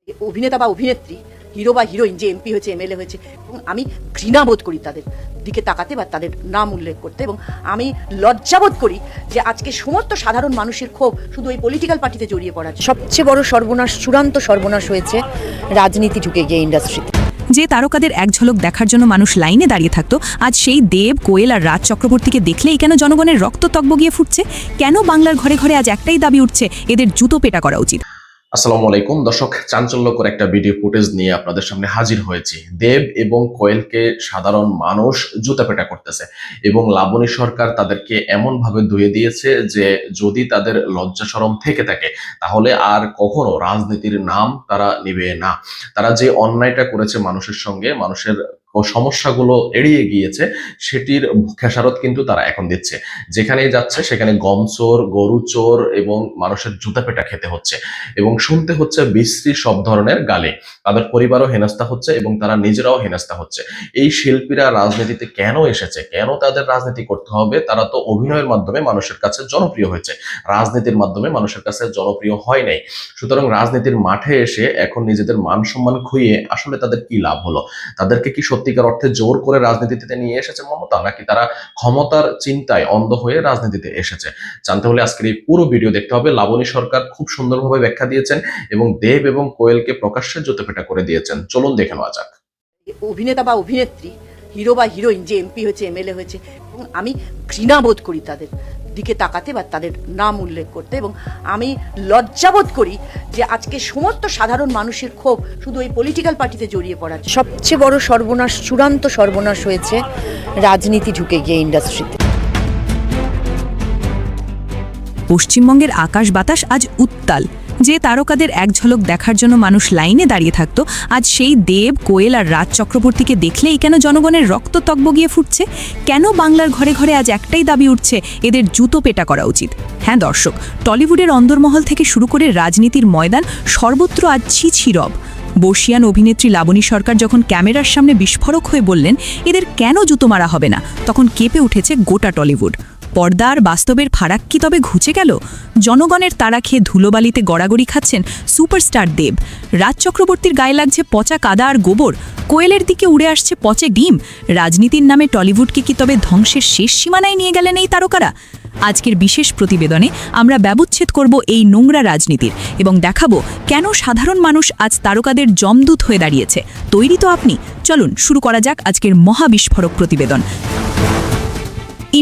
অভিনেতা বা অভিনেত্রী, হিরো বা হিরোইন যে এমপি হয়েছে, এমএলএ হয়েছে, এবং আমি ঘৃণাবোধ করি তাদের দিকে তাকাতে বা তাদের নাম উল্লেখ করতে, এবং আমি লজ্জাবোধ করি যে আজকে সমস্ত সাধারণ মানুষের ক্ষোভ শুধু ওই পলিটিক্যাল পার্টিতে জড়িয়ে পড়া। সবচেয়ে বড় সর্বনাশ, চূড়ান্ত সর্বনাশ হয়েছে রাজনীতি ঢুকে গিয়ে ইন্ডাস্ট্রিতে। যে তারকাদের এক ঝলক দেখার জন্য মানুষ লাইনে দাঁড়িয়ে থাকতো, আজ সেই দেব, কোয়েল আর রাজ চক্রবর্তীকে দেখলেই কেন জনগণের রক্ত তকবগিয়ে ফুটছে? কেন বাংলার ঘরে ঘরে আজ একটাই দাবি উঠছে, এদের জুতো পেটা করা উচিত। আসসালামু আলাইকুম দর্শক, চাঞ্চল্যকর একটা ভিডিও ফুটেজ নিয়ে আপনাদের সামনে হাজির হয়েছি। দেব এবং কোয়েলকে সাধারণ মানুষ জুতাপেটা করতেছে এবং লাবণী সরকার তাদেরকে এমন ভাবে ধুয়ে দিয়েছে যে যদি তাদের লজ্জা শরম থেকে থাকে তাহলে আর কখনো রাজনীতির নাম তারা নেবে না। তারা যে অন্যায়টা করেছে মানুষের সঙ্গে, মানুষের সমস্যাগুলো এড়িয়ে গিয়েছে, সেটির খেসারত কিন্তু তারা এখন দিচ্ছে। যেখানেই যাচ্ছে সেখানে গম চোর, গরু চোর এবং মানুষের জুতা পেটা খেতে হচ্ছে এবং শুনতে হচ্ছে বিশ্রী সব ধরনের গালি। তাদের পরিবারও হেনস্থা হচ্ছে এবং তারা নিজেরাও হেনস্থা হচ্ছে। এই শিল্পীরা রাজনীতিতে কেন এসেছে, কেন তাদের রাজনীতি করতে হবে? তারা তো অভিনয়ের মাধ্যমে মানুষের কাছে জনপ্রিয় হয়েছে, রাজনীতির মাধ্যমে মানুষের কাছে জনপ্রিয় হয় নাই। সুতরাং রাজনীতির মাঠে এসে এখন নিজেদের মান সম্মান খুইয়ে আসলে তাদের কি লাভ হলো? তাদেরকে কি সত্যিকার অর্থে জোর করে রাজনীতিতে নিয়ে এসেছে মমতা, নাকি তারা ক্ষমতার চিন্তায় অন্ধ হয়ে রাজনীতিতে এসেছে? জানতে হলে আজকের এই পুরো ভিডিও দেখতে হবে। লাবণী সরকার খুব সুন্দরভাবে ব্যাখ্যা দিয়েছেন এবং দেব এবং কোয়েলকে প্রকাশ্যে জুতোপেটা করে দিয়েছেন। চলুন দেখে নেওয়া যাক। অভিনেতা বা অভিনেত্রী, হিরো বা হিরোইন যে এমপি হয়েছে, এমএলএ হয়েছে, এবং আমি ঘৃণাবোধ করি তাদের দিকে তাকাতে বা তাদের নাম উল্লেখ করতে, এবং আমি লজ্জাবোধ করি যে আজকে সমস্ত সাধারণ মানুষের ক্ষোভ শুধু ওই পলিটিক্যাল পার্টিতে জড়িয়ে পড়া। সবচেয়ে বড় সর্বনাশ, চূড়ান্ত সর্বনাশ হয়েছে রাজনীতি ঢুকে গিয়ে ইন্ডাস্ট্রিতে। পশ্চিমবঙ্গের আকাশ বাতাস আজ উত্তাল। যে তারকাদের এক ঝলক দেখার জন্য মানুষ লাইনে দাঁড়িয়ে থাকতো, আজ সেই দেব, কোয়েল আর রাজ চক্রবর্তীকে দেখলেই কেন জনগণের রক্ত তকবগিয়ে ফুটছে? কেন বাংলার ঘরে ঘরে আজ একটাই দাবি উঠছে, এদের জুতো পেটা করা উচিত। হ্যাঁ দর্শক, টলিউডের অন্দরমহল থেকে শুরু করে রাজনীতির ময়দান সর্বত্র আজ ছিছিরব। বর্ষিয়ান অভিনেত্রী লাবণী সরকার যখন ক্যামেরার সামনে বিস্ফোরক হয়ে বললেন এদের কেন জুতো মারা হবে না, তখন কেঁপে উঠেছে গোটা টলিউড। পর্দা আর বাস্তবের ফারাক কি তবে ঘুচে গেল? জনগণের তাড়া খেয়ে ধুলোবালিতে গড়াগড়ি খাচ্ছেন সুপারস্টার দেব, রাজ চক্রবর্তীর গায়ে লাগছে পচা কাদা আর গোবর, কোয়েলের দিকে উড়ে আসছে পচে ডিম। রাজনীতির নামে টলিউডকে কি তবে ধ্বংসের শেষ সীমানায় নিয়ে গেলেন এই তারকারা? আজকের বিশেষ প্রতিবেদনে আমরা ব্যবচ্ছেদ করব এই নোংরা রাজনীতির এবং দেখাবো কেন সাধারণ মানুষ আজ তারকাদের জমদূত হয়ে দাঁড়িয়েছে। তৈরি তো আপনি? চলুন শুরু করা যাক আজকের মহাবিস্ফোরক প্রতিবেদন।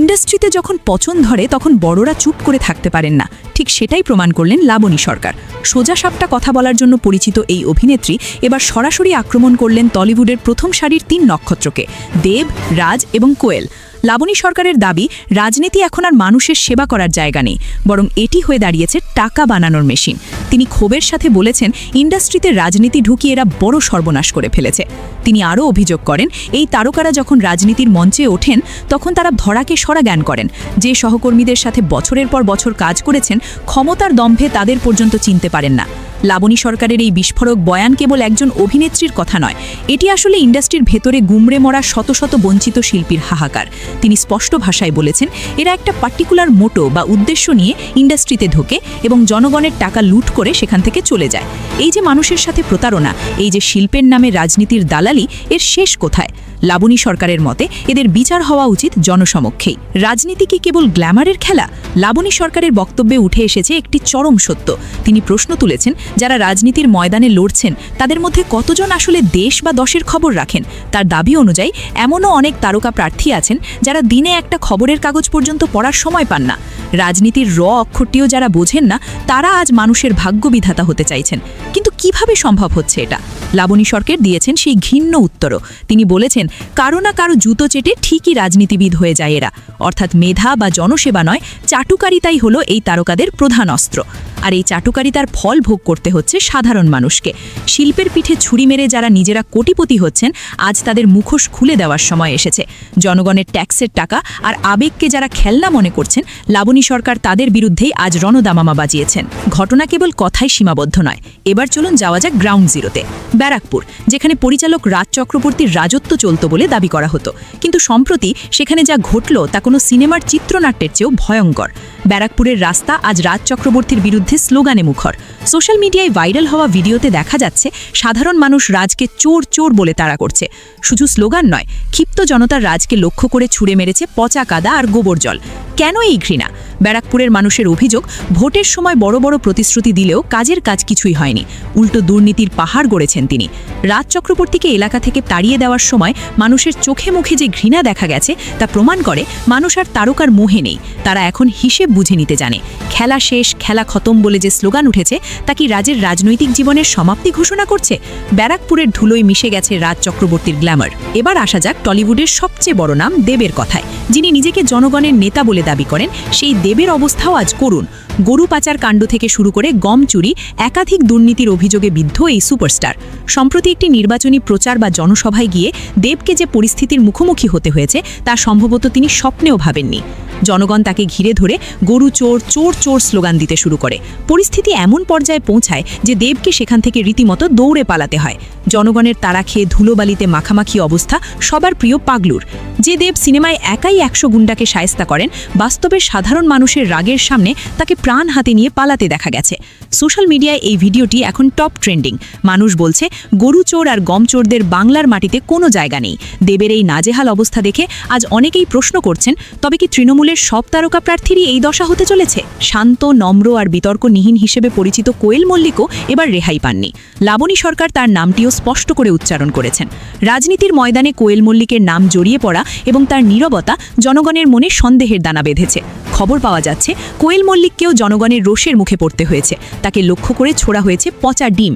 ইন্ডাস্ট্রিতে যখন পচন ধরে তখন বড়রা চুপ করে থাকতে পারেন না, ঠিক সেটাই প্রমাণ করলেন লাবণী সরকার। সোজা সাপটা কথা বলার জন্য পরিচিত এই অভিনেত্রী এবার সরাসরি আক্রমণ করলেন টলিউডের প্রথম সারির 3 নক্ষত্রকে, দেব, রাজ এবং কোয়েল। লাবণী সরকারের দাবি রাজনীতি এখন আর মানুষের সেবা করার জায়গা নেই, বরং এটি হয়ে দাঁড়িয়েছে টাকা বানানোর মেশিন। তিনি ক্ষোভের সাথে বলেছেন ইন্ডাস্ট্রিতে রাজনীতি ঢুকিয়ে এরা বড় সর্বনাশ করে ফেলেছে। তিনি আরও অভিযোগ করেন এই তারকারা যখন রাজনীতির মঞ্চে ওঠেন তখন তারা ধরাকে সরা জ্ঞান করেন। যে সহকর্মীদের সাথে বছরের পর বছর কাজ করেছেন, ক্ষমতার দম্ভে তাদের পর্যন্ত চিনতে পারেন না। লাবণী সরকারের এই বিস্ফোরক বয়ান কেবল একজন অভিনেত্রীর কথা নয়, এটি আসলে ইন্ডাস্ট্রির ভেতরে গুমড়ে মরা শত শত বঞ্চিত শিল্পীর হাহাকার। তিনি স্পষ্ট ভাষায় বলেছেন এরা একটা পার্টিকুলার মোটো বা উদ্দেশ্য নিয়ে ইন্ডাস্ট্রিতে ঢোকে এবং জনগণের টাকা লুট করে সেখান থেকে চলে যায়। এই যে মানুষের সাথে প্রতারণা, এই যে শিল্পের নামে রাজনীতির দালালি, এর শেষ কোথায়? লাবণী সরকারের মতে এদের বিচার হওয়া উচিত জনসমক্ষেই। রাজনীতি কি কেবল গ্ল্যামারের খেলা? লাবণী সরকারের বক্তব্যে উঠে এসেছে একটি চরম সত্য। তিনি প্রশ্ন তুলেছেন যারা রাজনীতির ময়দানে লড়ছেন তাদের মধ্যে কতজন আসলে দেশ বা দশের খবর রাখেন। তার দাবি অনুযায়ী এমনও অনেক তারকা প্রার্থী আছেন যারা দিনে একটা খবরের কাগজ পর্যন্ত পড়ার সময় পান না। রাজনীতির অক্ষরটিও যারা বোঝেন না, তারা আজ মানুষের ভাগ্য বিধাতা হতে চাইছেন। কিন্তু কিভাবে সম্ভব হচ্ছে এটা? লাবণী সরকার দিয়েছেন সেই ঘৃণ্য উত্তরও। তিনি বলেছেন কারো না কারো জুতো চেটে ঠিকই রাজনীতিবিদ হয়ে যায় এরা, অর্থাৎ মেধা বা জনসেবা নয়, চাটুকারিতাই হলো এই তারকাদের প্রধান অস্ত্র। আর এই চাটুকারিতার ফল ভোগ করতে হচ্ছে সাধারণ মানুষকে। শিল্পের পিঠে ছুরি মেরে যারা নিজেরা কোটিপতি হচ্ছেন, আজ তাদের মুখোশ খুলে দেওয়ার সময় এসেছে। জনগণের ট্যাক্সের টাকা আর আবেগকে যারা খেলনা মনে করছেন, লাবণী সরকার তাদের বিরুদ্ধেই আজ রণদামামা বাজিয়েছেন। ঘটনা কেবল কথায় সীমাবদ্ধ নয়। এবার চলুন যাওয়া যাক গ্রাউন্ড জিরোতে। ব্যারাকপুর, যেখানে পরিচালক রাজ চক্রবর্তীর রাজত্ব চলত বলে দাবি করা হতো। কিন্তু সম্প্রতি সেখানে যা ঘটল তা কোনো সিনেমার চিত্রনাট্যের চেয়েও ভয়ঙ্কর। ব্যারাকপুরের রাস্তা আজ রাজ চক্রবর্তীর বিরুদ্ধে স্লোগানে মুখর। সোশ্যাল মিডিয়ায় ভাইরাল হওয়া ভিডিওতে দেখা যাচ্ছে সাধারণ মানুষ রাজকে চোর চোর বলে তাড়া করছে। শুধু স্লোগান নয়, ক্ষিপ্ত জনতার রাজকে লক্ষ্য করে ছুঁড়ে মেরেছে পচা কাদা আর গোবর জল। কেন এই ঘৃণা? ব্যারাকপুরের মানুষের অভিযোগ, ভোটের সময় বড় বড় প্রতিশ্রুতি দিলেও কাজের কাজ কিছুই হয়নি, উল্টো দুর্নীতির পাহাড় গড়েছেন তিনি। রাজ চক্রবর্তীকে এলাকা থেকে তাড়িয়ে দেওয়ার সময় মানুষের চোখে মুখে যে ঘৃণা দেখা গেছে তা প্রমাণ করে মানুষ আর তারকার মোহে নেই, তারা এখন হিসেব বুঝে নিতে জানে। খেলা শেষ, খেলা খতম বলে যে স্লোগান উঠেছে তা কি রাজের রাজনৈতিক জীবনের সমাপ্তি ঘোষণা করছে? ব্যারাকপুরের ধুলোয় মিশে গেছে রাজ চক্রবর্তীর গ্ল্যামার। এবার আসা যাক টলিউডের সবচেয়ে বড় নাম দেবের কথায়। যিনি নিজেকে জনগণের নেতা বলে দাবি করেন, সেই দেবের অবস্থাও আজ করুণ। গরু পাচার কাণ্ড থেকে শুরু করে গম চুরি, একাধিক দুর্নীতির অভিযোগে বিদ্ধ এই সুপারস্টার। সম্প্রতি একটি নির্বাচনী প্রচার বা জনসভায় গিয়ে দেবকে যে পরিস্থিতির মুখোমুখি হতে হয়েছে তা সম্ভবত তিনি স্বপ্নেও ভাবেননি। জনগণ তাকে ঘিরে ধরে গরু চোর, চোর চোর স্লোগান দিতে শুরু করে। পরিস্থিতি এমন পর্যায়ে পৌঁছায় যে দেবকে সেখান থেকে রীতিমতো দৌড়ে পালাতে হয়। জনগণের তাড়া খেয়ে ধুলোবালিতে মাখামাখি অবস্থা সবার প্রিয় পাগলুর। যে দেব সিনেমায় একাই 100 গুন্ডাকে শায়েস্তা করেন, বাস্তবে সাধারণ মানুষের রাগের সামনে তাকে প্রাণ হাতে নিয়ে পালাতে দেখা গেছে। সোশ্যাল মিডিয়ায় এই ভিডিওটি এখন টপ ট্রেন্ডিং। মানুষ বলছে গরু চোর আর গম চোরদের বাংলার মাটিতে কোনো জায়গা নেই। দেবের এই নাজেহাল অবস্থা দেখে আজ অনেকেই প্রশ্ন করছেন, তবে কি তৃণমূলের সব তারকা প্রার্থীরই এই দশা হতে চলেছে? শান্ত, নম্র আর বিতর্কহীন হিসেবে পরিচিত কোয়েল মল্লিকও এবার রেহাই পাননি। লাবণী সরকার তার নামটিও স্পষ্ট করে উচ্চারণ করেছেন। রাজনীতির ময়দানে কোয়েল মল্লিকের নাম জড়িয়ে পড়া এবং তার নীরবতা জনগণের মনে সন্দেহের দানা বেঁধেছে। খবর পাওয়া যাচ্ছে কোয়েল মল্লিককেও জনগণের রোষের মুখে পড়তে হয়েছে। তাকে লক্ষ্য করে ছোড়া হয়েছে পচা ডিম।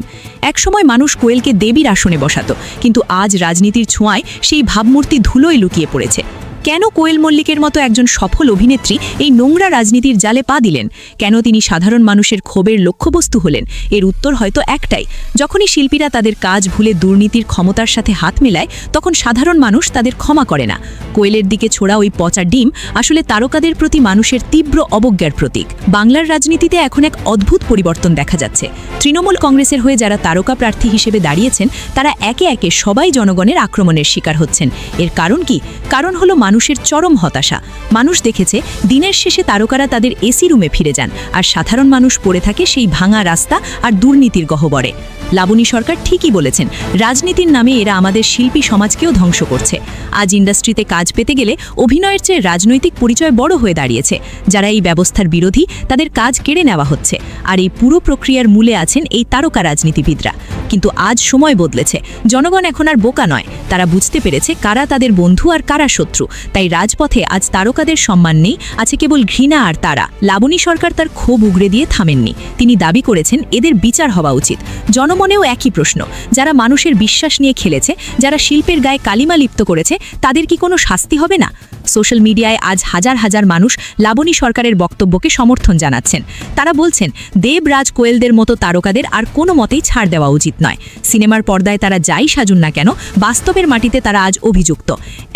একসময় মানুষ কোয়েলকে দেবীর আসনে বসাতো, কিন্তু আজ রাজনীতির ছোঁয়ায় সেই ভাবমূর্তি ধুলোয় লুকিয়ে পড়েছে। কেন কোয়েল মল্লিকের মতো একজন সফল অভিনেত্রী এই নোংরা রাজনীতির জালে পা দিলেন? কেন তিনি সাধারণ মানুষের ক্ষোভের লক্ষ্যবস্তু হলেন? এর উত্তর হয়তো একটাই, যখনই শিল্পীরা তাদের কাজ ভুলে দুর্নীতির ক্ষমতার সাথে হাত মেলায়, তখন সাধারণ মানুষ তাদের ক্ষমা করে না। কোয়েলের দিকে ছোড়া ওই পচা ডিম আসলে তারকাদের প্রতি মানুষের তীব্র অবজ্ঞার প্রতীক। বাংলার রাজনীতিতে এখন এক অদ্ভুত পরিবর্তন দেখা যাচ্ছে। তৃণমূল কংগ্রেসের হয়ে যারা তারকা প্রার্থী হিসেবে দাঁড়িয়েছেন, তারা একে একে সবাই জনগণের আক্রমণের শিকার হচ্ছেন। এর কারণ কি? কারণ হলো মানুষের চরম হতাশা। মানুষ দেখেছে দিনের শেষে তারকারা তাদের এসি রুমে ফিরে যান, আর সাধারণ মানুষ পড়ে থাকে সেই ভাঙা রাস্তা আর দুর্নীতির গহ্বরে। লাবণী সরকার ঠিকই বলেছেন, রাজনীতির নামে এরা আমাদের শিল্পী সমাজকেও ধ্বংস করছে। আজ ইন্ডাস্ট্রিতে কাজ পেতে গেলে অভিনয়ের চেয়ে রাজনৈতিক পরিচয় বড় হয়ে দাঁড়িয়েছে। যারা এই ব্যবস্থার বিরোধী, তাদের কাজ কেড়ে নেওয়া হচ্ছে। আর এই পুরো প্রক্রিয়ার মূলে আছেন এই তারকা রাজনীতিবিদরা। কিন্তু আজ সময় বদলেছে। জনগণ এখন আর বোকা নয়, তারা বুঝতে পেরেছে কারা তাদের বন্ধু আর কারা শত্রু। তাই রাজপথে আজ তারকাদের সম্মান নেই, আছে কেবল ঘৃণা আর তারা। লাবণী সরকার তার ক্ষোভ উগড়ে দিয়ে থামেননি। তিনি দাবি করেছেন এদের বিচার হওয়া উচিত। জনমনেও একই প্রশ্ন, যারা মানুষের বিশ্বাস নিয়ে খেলেছে, যারা শিল্পের গায়ে কালিমা লিপ্ত করেছে, তাদের কি কোনো শাস্তি হবে না? সোশ্যাল মিডিয়ায় আজ হাজার হাজার মানুষ লাবণী সরকারের বক্তব্যকে সমর্থন জানাচ্ছেন। তারা বলছেন দেব, রাজ, কোয়েলদের মতো তারকাদের আর কোনো মতেই ছাড় দেওয়া উচিত নয়। সিনেমার পর্দায় তারা যাই সাজুন না কেন, বাস্তবের মাটিতে তারা আজ অভিযুক্ত।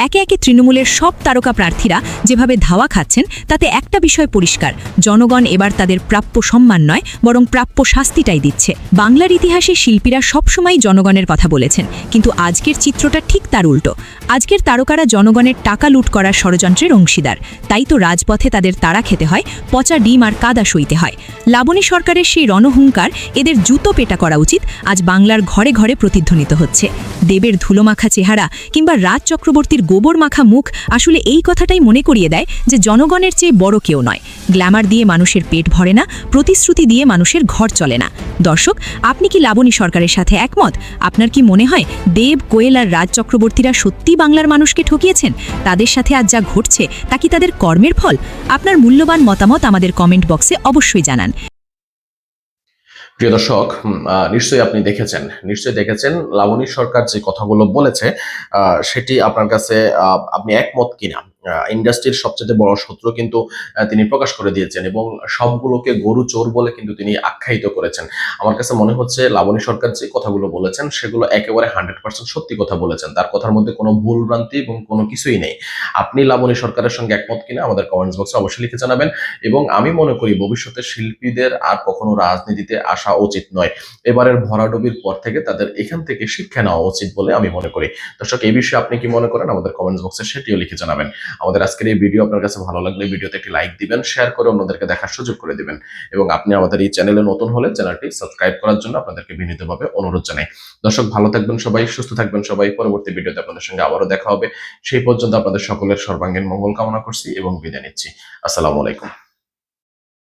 একে একে তৃণমূলের সব তারকা প্রার্থীরা যেভাবে ধাওয়া খাচ্ছেন, তাতে একটা বিষয় পরিষ্কার, জনগণ এবার তাদের প্রাপ্য সম্মান নয়, বরং প্রাপ্য শাস্তিটাই দিচ্ছে। বাংলার ইতিহাসে শিল্পীরা সবসময় জনগণের কথা বলেছেন, কিন্তু আজকের চিত্রটা ঠিক তার উল্টো। আজকের তারকারা জনগণের টাকা লুট করার ষড়যন্ত্রের অংশীদার। তাই তো রাজপথে তাদের তাড়া খেতে হয়, পচা ডিম আর কাদা সইতে হয়। লাবণী সরকারের সেই রণহুঙ্কার, এদের জুতো পেটা করা উচিত, আজ বাংলার ঘরে ঘরে প্রতিধ্বনিত হচ্ছে। দেবের ধুলোমাখা চেহারা কিংবা রাজ চক্রবর্তীর গোবর মাখা মুখ আসলে এই কথাটাই মনে করিয়ে দেয় যে জনগণের চেয়ে বড় কেউ নয়। গ্ল্যামার দিয়ে মানুষের পেট ভরে না, প্রতিশ্রুতি দিয়ে মানুষের ঘর চলে না। দর্শক, আপনি কি লাবণী সরকারের সাথে একমত? আপনার কি মনে হয় দেব, কোয়েল আর রাজ চক্রবর্তীরা সত্যি বাংলার মানুষকে ঠকিয়েছেন? তাদের সাথে আজ যা ঘটছে তা কি তাদের কর্মের ফল? আপনার মূল্যবান মতামত আমাদের কমেন্ট বক্সে অবশ্যই জানান। প্রিয় দর্শক, নিশ্চয়ই দেখেছেন লাবণী সরকার যে কথাগুলো বলেছে সেটি আপনার কাছে আপনি একমত কিনা। ইন্ডাস্ট্রির সবচেয়ে বড় শত্রু কিন্তু তিনি প্রকাশ করে দিয়েছেন এবং সবগুলোকে গরু চোর বলে কিন্তু তিনি আখ্যায়িত করেছেন। আমার কাছে মনে হচ্ছে লাবণী সরকার যে কথাগুলো বলেছেন সেগুলো একেবারে 100% সত্যি কথা বলেছেন। তার কথার মধ্যে কোনো ভুল ভ্রান্তি এবং কোনো কিছুই নেই। আপনি লাবণী সরকারের সঙ্গে একমত কিনা আমাদের কমেন্টস বক্সে অবশ্যই লিখে জানাবেন। এবং আমি মনে করি ভবিষ্যতে শিল্পীদের আর কখনো রাজনীতিতে আসা উচিত নয়। এবারের ভরাডুবির পর থেকে তাদের এখান থেকে শিক্ষা নেওয়া উচিত বলে আমি মনে করি। দর্শক, এই বিষয়ে আপনি কি মনে করেন আমাদের কমেন্টস বক্সে সেটিও লিখে জানাবেন। আমাদের আজকের এই ভিডিও আপনার কাছে ভালো লাগলে ভিডিওতে একটি লাইক দিবেন, শেয়ার করে অন্যদেরকে দেখার সুযোগ করে দিবেন এবং আপনি আমাদের এই চ্যানেলে নতুন হলে চ্যানেলটি সাবস্ক্রাইব করার জন্য আপনাদেরকে বিনীতভাবে অনুরোধ জানাই। দর্শক, ভালো থাকবেন সবাই, সুস্থ থাকবেন সবাই। পরবর্তী ভিডিওতে আপনাদের সঙ্গে আবারও দেখা হবে। সেই পর্যন্ত আপনাদের সকলের সর্বাঙ্গীন মঙ্গল কামনা করছি এবং বিদায় নিচ্ছি। আসসালামু আলাইকুম।